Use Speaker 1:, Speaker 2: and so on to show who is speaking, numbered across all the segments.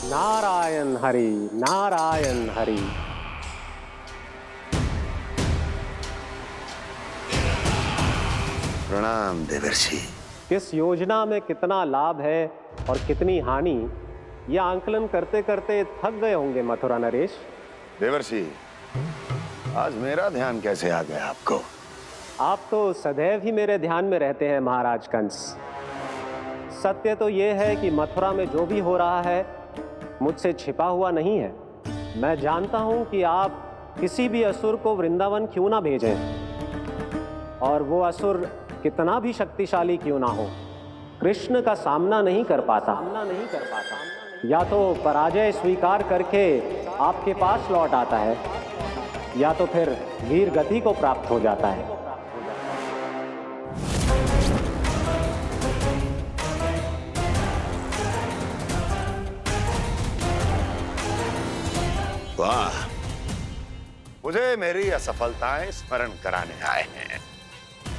Speaker 1: नारायण हरि, नारायण हरि।
Speaker 2: प्रणाम देवर्षि।
Speaker 1: किस योजना में कितना लाभ है और कितनी हानि, यह आंकलन करते करते थक गए होंगे मथुरा नरेश।
Speaker 2: देवर्षि, आज मेरा ध्यान कैसे आ गया आपको?
Speaker 1: आप तो सदैव ही मेरे ध्यान में रहते हैं महाराज कंस। सत्य तो यह है कि मथुरा में जो भी हो रहा है मुझसे छिपा हुआ नहीं है। मैं जानता हूं कि आप किसी भी असुर को वृंदावन क्यों ना भेजें, और वो असुर कितना भी शक्तिशाली क्यों ना हो, कृष्ण का सामना नहीं कर पाता। या तो पराजय स्वीकार करके आपके पास लौट आता है, या तो फिर वीर गति को प्राप्त हो जाता है।
Speaker 2: वाह, मुझे मेरी असफलताएं स्मरण कराने आए हैं,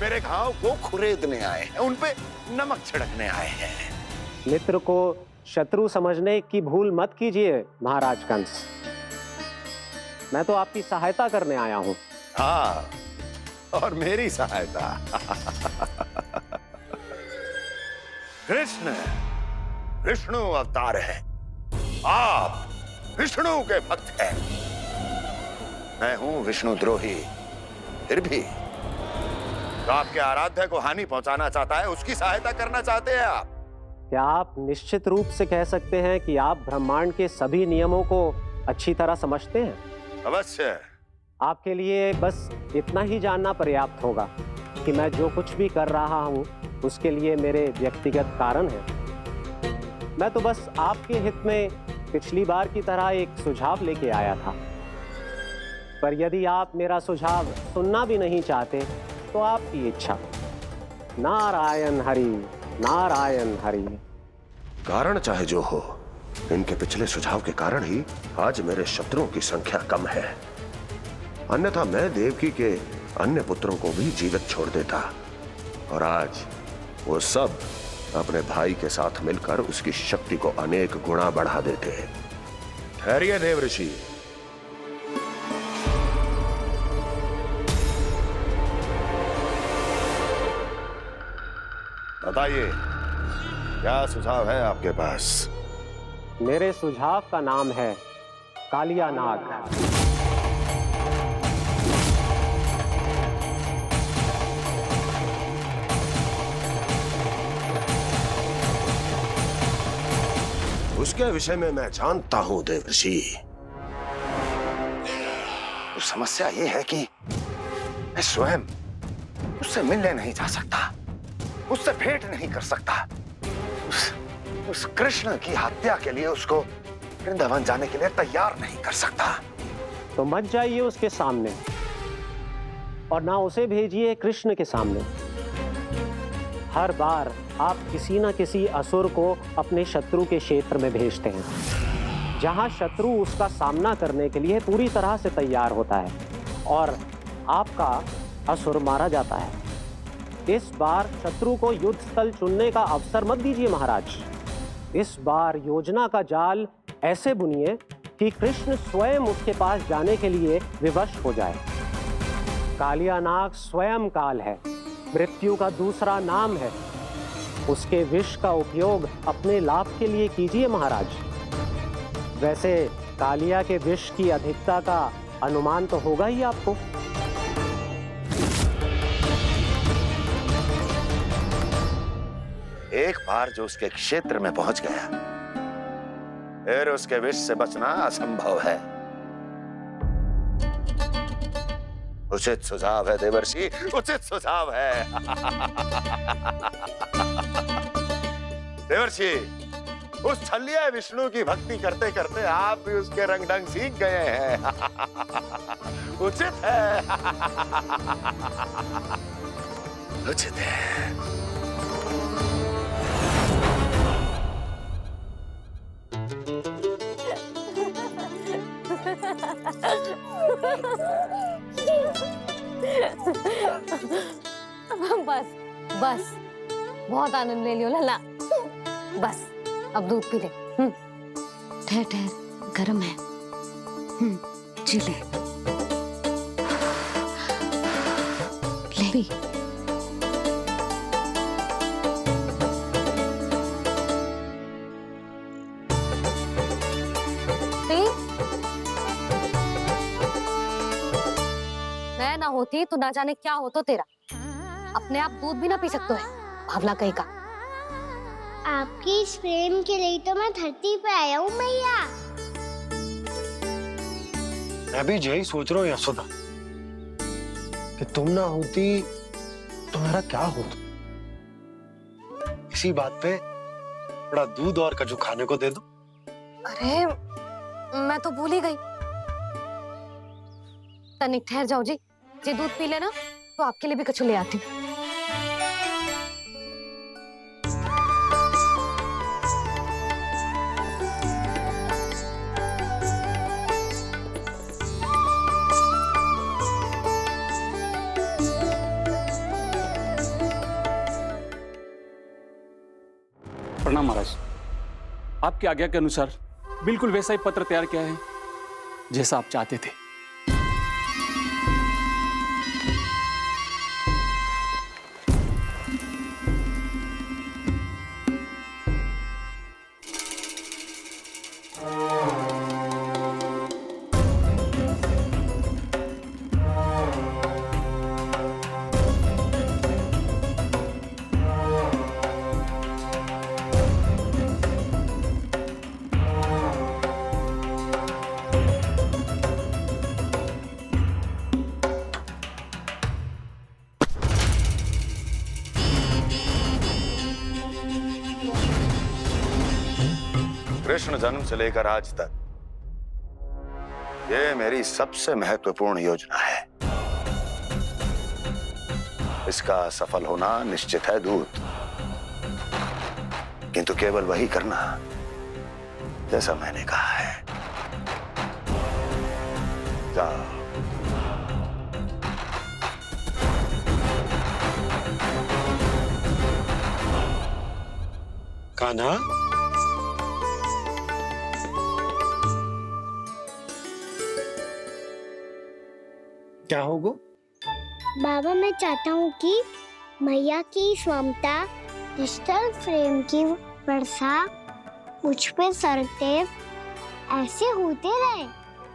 Speaker 2: मेरे घाव को खुरेदने आए हैं, उन पे नमक छिड़कने आए हैं।
Speaker 1: मित्र को शत्रु समझने की भूल मत कीजिए महाराज कंस। मैं तो आपकी सहायता करने आया हूं।
Speaker 2: हाँ, और मेरी सहायता। कृष्ण विष्णु अवतार है, आप विष्णु के भक्त हैं। मैं हूं विष्णु द्रोही, फिर भी तो आपके आराध्य को हानि पहुंचाना चाहता है, उसकी सहायता करना चाहते हैं आप।
Speaker 1: क्या आप निश्चित रूप से कह सकते हैं कि आप ब्रह्मांड के सभी नियमों को अच्छी तरह समझते हैं?
Speaker 2: अवश्य।
Speaker 1: आपके लिए बस इतना ही जानना पर्याप्त होगा कि मैं जो कुछ भी कर रहा हूं उसके लिए मेरे व्यक्तिगत कारण हैं। मैं तो बस आपके हित में पिछली बार की तरह एक सुझाव लेके आया था, पर यदि आप मेरा सुझाव सुनना भी नहीं चाहते तो आपकी इच्छा। नारायण हरि, नारायण हरि।
Speaker 3: कारण चाहे जो हो, इनके पिछले सुझाव के कारण ही आज मेरे शत्रुओं की संख्या कम है। अन्यथा मैं देवकी के अन्य पुत्रों को भी जीवित छोड़ देता, और आज वो सब अपने भाई के साथ मिलकर उसकी शक्ति को अनेक गुणा बढ़ा देते। ठहरिए देवऋषि।
Speaker 2: बताइए, क्या सुझाव है आपके पास?
Speaker 1: मेरे सुझाव का नाम है कालिया नाग।
Speaker 3: उसके विषय में मैं जानता हूं देवर्षि।
Speaker 2: तो समस्या ये है कि मैं स्वयं उससे मिलने नहीं जा सकता, उससे भेंट नहीं कर सकता। उस कृष्ण की हत्या के लिए उसको वृंदावन जाने के लिए तैयार नहीं कर सकता।
Speaker 1: तो मत जाइए उसके सामने, और ना उसे भेजिए कृष्ण के सामने। हर बार आप किसी न किसी असुर को अपने शत्रु के क्षेत्र में भेजते हैं, जहां शत्रु उसका सामना करने के लिए पूरी तरह से तैयार होता है और आपका असुर मारा जाता है। इस बार शत्रु को युद्ध स्थल चुनने का अवसर मत दीजिए महाराज। इस बार योजना का जाल ऐसे बुनिए कि कृष्ण स्वयं उसके पास जाने के लिए विवश हो जाए। कालिया नाग स्वयं काल है, मृत्यु का दूसरा नाम है। उसके विष का उपयोग अपने लाभ के लिए कीजिए महाराज। वैसे कालिया के विष की अधिकता का अनुमान तो होगा ही आपको।
Speaker 2: एक बार जो उसके क्षेत्र में पहुंच गया, फिर उसके विष से बचना असंभव है। उचित सुझाव है देवर्षि, उचित सुझाव है। देवर्षि, उस छलिया विष्णु की भक्ति करते करते आप भी उसके रंग ढंग सीख गए हैं। उचित है। उचित है।
Speaker 4: बस बस, बहुत आनंद ले लियो लला। बस अब दूध पी ले। ठहर ठहर, गरम है। जी ले ले।
Speaker 5: मैं ना होती तो ना जाने क्या हो तो तेरा। अपने आप दूध भी ना पी सकते है, भावला कहीं का।
Speaker 6: आपकी इस प्रेम के लिए तो मैं धरती पे आया हूँ मैया।
Speaker 7: मैं भी यही सोच रहा हूँ यशोदा कि तुम ना होती तो मेरा क्या होता। इसी बात पे थोड़ा दूध और कजू खाने को दे दो।
Speaker 5: अरे मैं तो भूल ही गई। तनिक ठहर जाओ जी, जे दूध पी लेना तो आपके लिए भी कछु ले आती हूँ।
Speaker 8: प्रणाम महाराज। आपकी आज्ञा के अनुसार बिल्कुल वैसा ही पत्र तैयार किया है जैसा आप चाहते थे।
Speaker 2: कृष्ण जन्म से लेकर आज तक ये मेरी सबसे महत्वपूर्ण योजना है। इसका सफल होना निश्चित है दूत, किंतु केवल वही करना जैसा मैंने कहा है। जाओ।
Speaker 7: कान्हा, क्या होगा?
Speaker 6: बाबा मैं चाहता हूँ कि मैया की स्वमता क्रिस्टल फ्रेम की वर्षा मुझ पे सरतेव ऐसे होते रहे।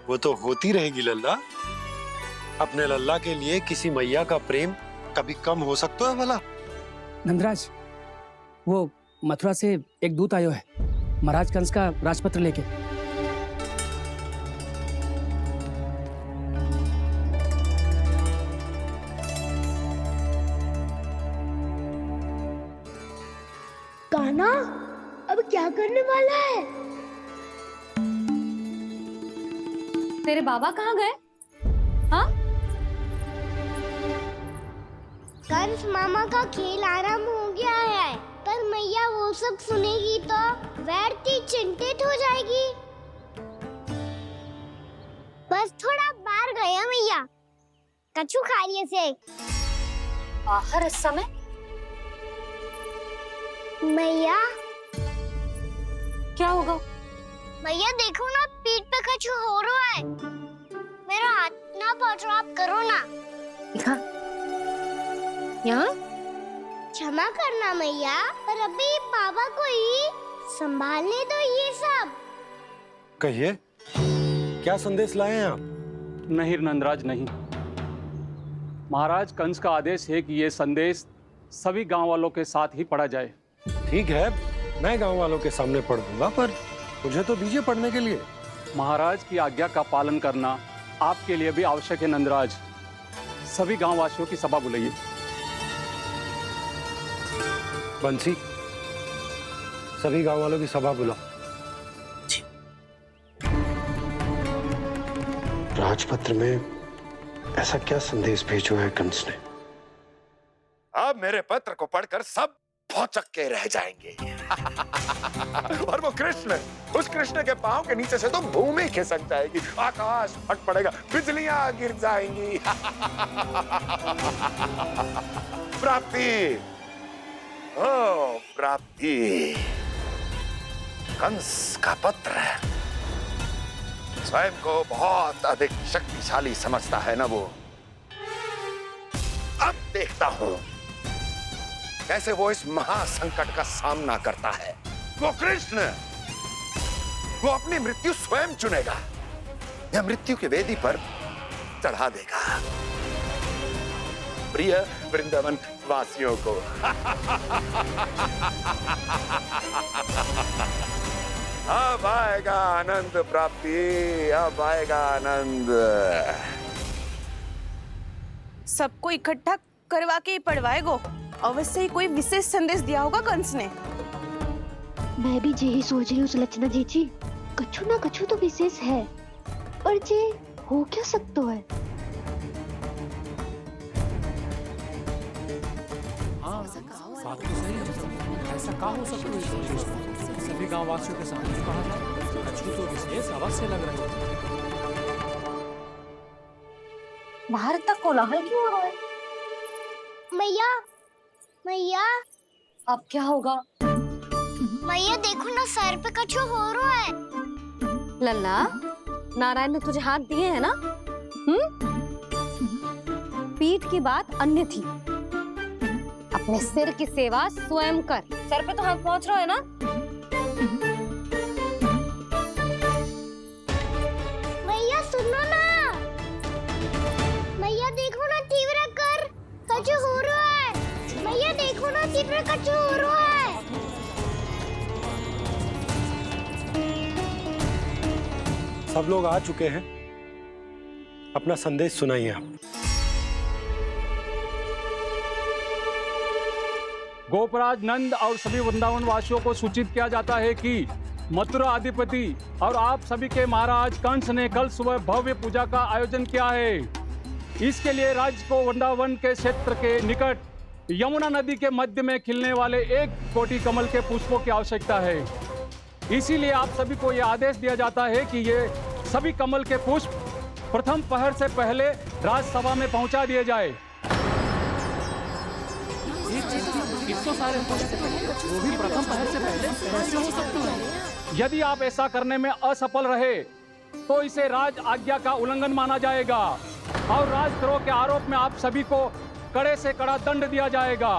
Speaker 7: वो तो होती रहेगी लल्ला। अपने लल्ला के लिए किसी मैया का प्रेम कभी कम हो सकता है भला?
Speaker 9: नंदराज, वो मथुरा से एक दूत आयो है महाराज कंस का राजपत्र लेके।
Speaker 6: कान्हा अब क्या करने वाला है?
Speaker 5: तेरे बाबा कहाँ गए? हाँ?
Speaker 6: कंस मामा का खेल आरंभ हो गया है, पर मैया वो सब सुनेगी तो व्यर्थ चिंतित हो जाएगी। बस थोड़ा बाहर गया मैया, कछु खा लिए से।
Speaker 5: बाहर इस समय?
Speaker 6: मैया
Speaker 5: क्या होगा?
Speaker 6: मैया देखो ना, पीठ पे कुछ हो रहा है। मेरा हाथ ना पकड़ो, आप करो ना।
Speaker 5: दिखा यहाँ।
Speaker 6: क्षमा करना मैया, पर अभी बाबा को ही संभालने दो ये सब।
Speaker 7: कहिए, क्या संदेश लाए हैं आप?
Speaker 8: नहीं नंदराज, नहीं। महाराज कंस का आदेश है कि यह संदेश सभी गांव वालों के साथ ही पढ़ा जाए।
Speaker 7: ठीक है, मैं गांव वालों के सामने पढ़ दूंगा, पर मुझे तो दीजिए पढ़ने के लिए।
Speaker 8: महाराज की आज्ञा का पालन करना आपके लिए भी आवश्यक है नंदराज। सभी गांव वासियों की सभा बुलाइए।
Speaker 7: बंसी, सभी गांव वालों की सभा बुलाओ। राजपत्र में ऐसा क्या संदेश भेजो है कंस ने?
Speaker 2: अब मेरे पत्र को पढ़कर सब भौचक के रह जाएंगे। और वो कृष्ण, उस कृष्ण के पांव के नीचे से तो भूमि खिसक जाएगी, आकाश फट पड़ेगा, बिजलियां गिर जाएंगी। प्राप्ति, ओ प्राप्ति, कंस का पत्र स्वयं को बहुत अधिक शक्तिशाली समझता है ना वो। अब देखता हूं कैसे वो इस महासंकट का सामना करता है। वो कृष्ण, वो अपनी मृत्यु स्वयं चुनेगा या मृत्यु की वेदी पर चढ़ा देगा प्रिय वृंदावन वासियों को। अब आएगा आनंद प्राप्ति, अब आएगा आनंद।
Speaker 10: सबको इकट्ठा करवा के ही पढ़वाएगो। अवश्य ही कोई विशेष संदेश दिया होगा कंस ने।
Speaker 6: मैं भी यही सोच रही हूँ सुलक्षणा जीजी, कछु ना कछु तो विशेष है, पर जे हो क्या सकता है।
Speaker 9: ऐसा कहा हो सकता है? सभी गांव वासियों के सामने कहा जाए, कछु तो विशेष अवश्य लग रहा है।
Speaker 5: बाहर तक कोलाहल क्यों हो रहा है?
Speaker 6: मैया, मैया,
Speaker 5: अब क्या होगा?
Speaker 6: मैया देखो ना, सर पे कछु हो रहा है।
Speaker 5: लल्ला, नारायण ने तुझे हाथ दिए हैं ना? पीठ की बात अन्य थी। अपने सिर की सेवा स्वयं कर। सर पे तो हाथ पहुंच रहा है ना?
Speaker 6: मैया सुनो ना, मैया देखो ना, तीव्र कर कछु हो रहा है। मैया देखो ना, तीव्र कछु हो रहा है।
Speaker 7: सब लोग आ चुके हैं, अपना संदेश सुनाइए आप।
Speaker 8: गोपराज नंद और सभी वृंदावन वासियों को सूचित किया जाता है कि मथुरा अधिपति और आप सभी के महाराज कंस ने कल सुबह भव्य पूजा का आयोजन किया है। इसके लिए राज्य को वृंदावन के क्षेत्र के निकट यमुना नदी के मध्य में खिलने वाले 1 कोटि कमल के पुष्पों की आवश्यकता है। इसीलिए आप सभी को यह आदेश दिया जाता है कि ये सभी कमल के पुष्प प्रथम पहर से पहले राजसभा में पहुंचा दिए जाए।
Speaker 9: सारे वो भी प्रथम पहर से पहले कैसे हो सकते हैं?
Speaker 8: यदि आप ऐसा करने में असफल रहे तो इसे राज आज्ञा का उल्लंघन माना जाएगा और राजद्रोह के आरोप में आप सभी को कड़े से कड़ा दंड दिया जाएगा।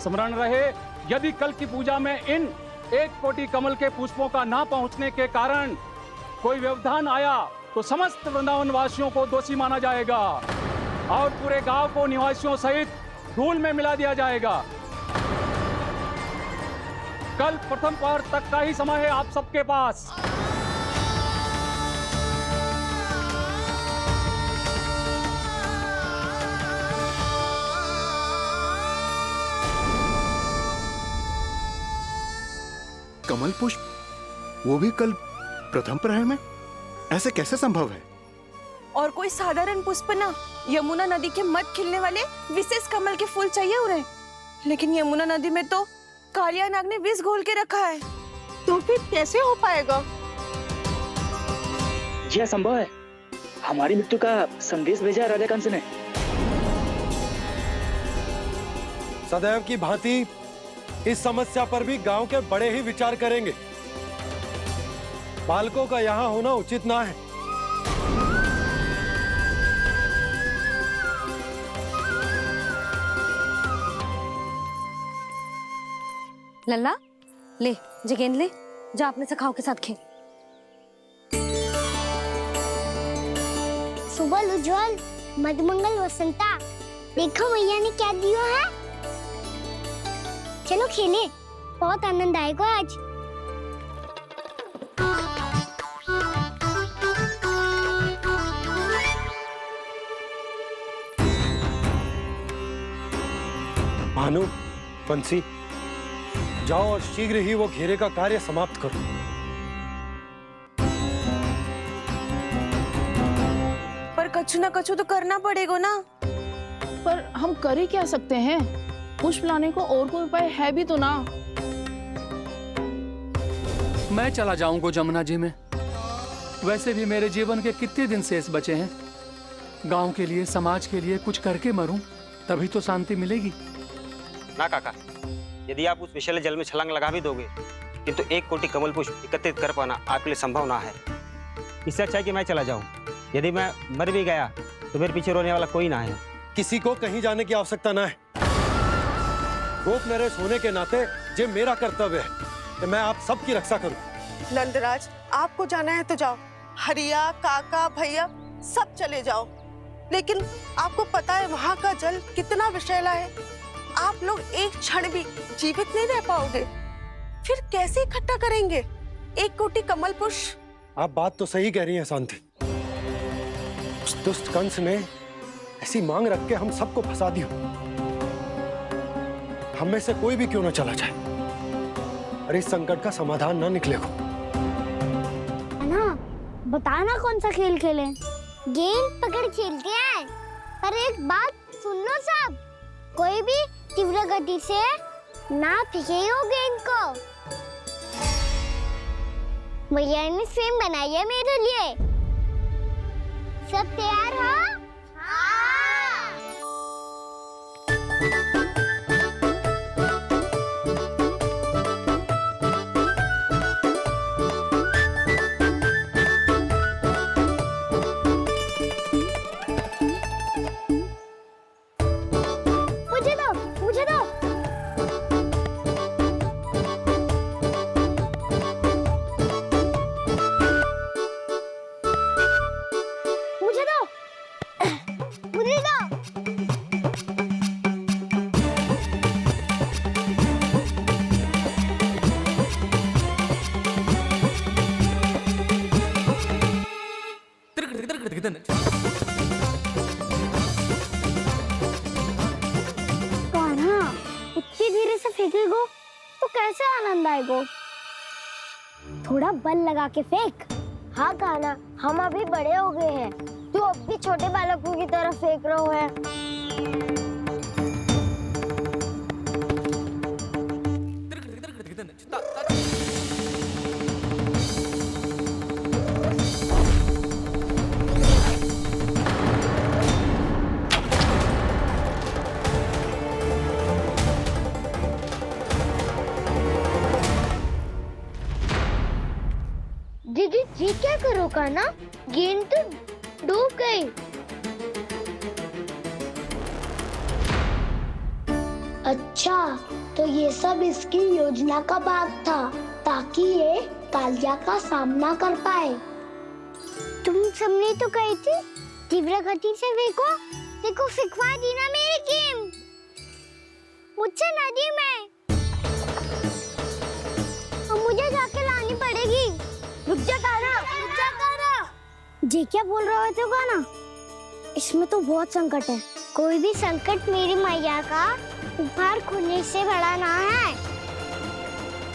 Speaker 8: स्मरण रहे, यदि कल की पूजा में इन 1 कोटि कमल के पुष्पों का ना पहुंचने के कारण कोई व्यवधान आया तो समस्त वृंदावन वासियों को दोषी माना जाएगा और पूरे गांव को निवासियों सहित धूल में मिला दिया जाएगा। कल प्रथम पहर तक का ही समय है आप सबके पास।
Speaker 11: कमल पुष्प, वो भी कल प्रथम प्रहर में? ऐसे कैसे संभव है?
Speaker 10: और कोई साधारण पुष्प ना, यमुना नदी के मध्य खिलने वाले विशेष कमल के फूल चाहिए उन्हें। लेकिन यमुना नदी में तो कालिया नाग ने विष घोल के रखा है, तो फिर कैसे हो पाएगा?
Speaker 12: यह संभव है। हमारी मृत्यु का संदेश भेजा है राजा कंस ने।
Speaker 7: सदैव की भांति इस समस्या पर भी गांव के बड़े ही विचार करेंगे। बालकों का यहाँ होना उचित ना है।
Speaker 5: लल्ला, ले जगेंद ले, जा अपने सखाओं के साथ खेल।
Speaker 6: सुबह उज्जवल, मधुमंगल वसंता, देखो मैया ने क्या दिया है। चलो खेले, बहुत आनंद आएगा आज।
Speaker 7: भानु, बंसी, जाओ और शीघ्र ही वो घेरे का कार्य समाप्त करो।
Speaker 10: पर कछु ना कछु तो करना पड़ेगा ना।
Speaker 13: पर हम कर ही क्या सकते हैं? पुष्प लाने को और कोई उपाय है भी तो ना।
Speaker 9: मैं चला जाऊंगा जमुना जी में। वैसे भी मेरे जीवन के कितने दिन शेष बचे हैं। गांव के लिए, समाज के लिए कुछ करके मरूं, तभी तो शांति मिलेगी।
Speaker 14: ना काका, यदि आप उस विषैले जल में छलांग लगा भी दोगे, किंतु 1 कोटि कमल पुष्प एकत्रित कर पाना आपके लिए संभव ना है। इससे अच्छा है कि मैं चला जाऊं। यदि मैं मर भी गया तो मेरे पीछे रोने वाला कोई ना है।
Speaker 7: किसी को कहीं जाने की आवश्यकता ना है। गोप नरेश होने के नाते ये मेरा कर्तव्य है कि मैं आप सबकी रक्षा करूं।
Speaker 10: नंदराज, आपको जाना है तो जाओ, हरिया, काका, भैया सब चले जाओ। लेकिन आपको पता है वहाँ का जल कितना विषैला है। आप लोग एक क्षण भी जीवित नहीं रह पाओगे। फिर कैसे इकट्ठा करेंगे 1 कोटि कमल पुष्प?
Speaker 7: आप बात तो सही कह रही हैं शांति। उस दुष्ट कंस ने ऐसी मांग रख के हम सबको फंसा दिया। हम में से कोई भी क्यों ना चला जाए और इस संकट का समाधान ना निकले को।
Speaker 6: ना बताना कौन सा खेल खेलें? गेंद पकड़ खेलते हैं। पर एक बात सुन लो सब, कोई भी तीव्र गति से ना फेंकेगा गेंद को। भैया ने फ्रेम बनाई है मेरे लिए। सब तैयार हो? मुझे दो, मुझे दो। मुझे दो, मुझे दो। कान्हा, इतनी धीरे से फेंकेगो तो कैसे आनंद आएगो? थोड़ा बल लगा के फेंक। हाँ कान्हा, हम अभी बड़े हो गए हैं, तू अब भी छोटे बालकों की तरह फेंक रहा है। दीदी जी क्या करो कान्हा? गेंद तो डूब गई। अच्छा, तो ये सब इसकी योजना का भाग था ताकि ये कालिया का सामना कर पाए। तुम सबने तो कही थी तीव्र गति से फेंको। देखो सिखवा दी ना मेरी गेम। मुझसे नदी में। अब मुझे जाके लानी पड़ेगी। रुक जा कान्हा, रुक जा कान्हा। जी क्या बोल रहे थे कान्हा? इसमें तो बहुत संकट है। कोई भी संकट मेरी मैया का उपहार खोने से बड़ा ना है।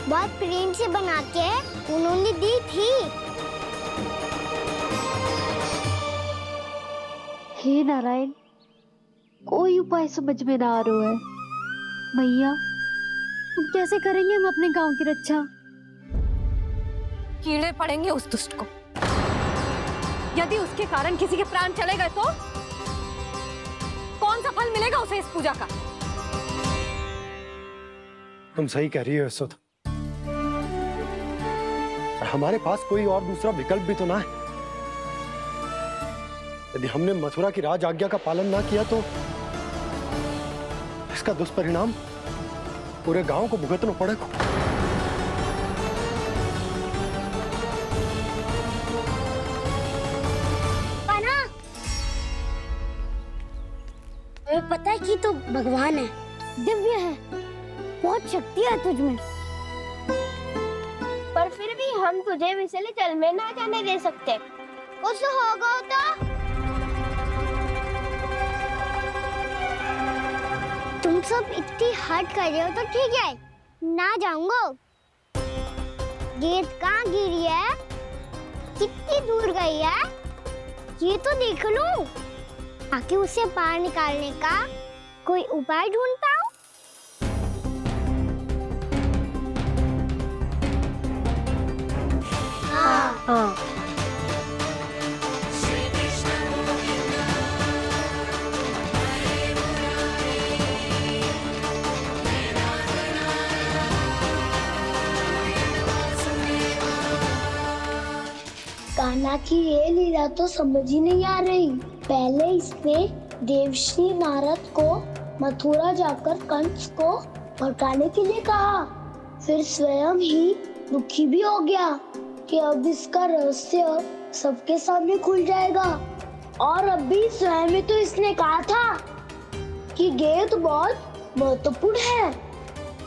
Speaker 6: बहुत प्रेम से बना के उन्होंने दी थी।
Speaker 15: हे नारायण, कोई उपाय समझ में ना आ रहा है। मैया, हम कैसे करेंगे हम अपने गांव की रक्षा?
Speaker 5: कीड़े पड़ेंगे उस दुष्ट को। यदि उसके कारण किसी के प्राण चले गए तो कौन सा फल मिलेगा उसे इस पूजा का?
Speaker 7: तुम सही कह रही हो यशोदा। और हमारे पास कोई और दूसरा विकल्प भी तो ना है। यदि हमने मथुरा की राज आज्ञा का पालन ना किया तो इसका दुष्परिणाम पूरे गांव को भुगतना पड़ेगा।
Speaker 6: हमें पता है कि तू भगवान है, दिव्य है, बहुत शक्ति है तुझ में। पर फिर भी हम तुझे विषैले जल में ना जाने दे सकते। कुछ होगा तो तुम सब इतनी हट कर रहे हो तो ठीक है, ना जाऊंगा। गेंद कहाँ गिरी है, कितनी दूर गई है, ये तो देख लूं, ताकि उसे बाहर निकालने का कोई उपाय ढूंढ पाऊं। हाँ। कान्हा की ये लीला तो समझ ही नहीं आ रही। पहले इसने देवश्री नारद को मथुरा जाकर कंस को भड़काने के लिए कहा, फिर स्वयं ही दुखी भी हो गया कि अब इसका रहस्य सबके सामने खुल जाएगा। और अब भी स्वयं ही तो इसने कहा था कि गेंद बहुत महत्वपूर्ण है,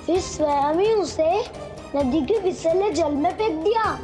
Speaker 6: फिर स्वयं ही उसे नदी के विसले जल में फेंक दिया।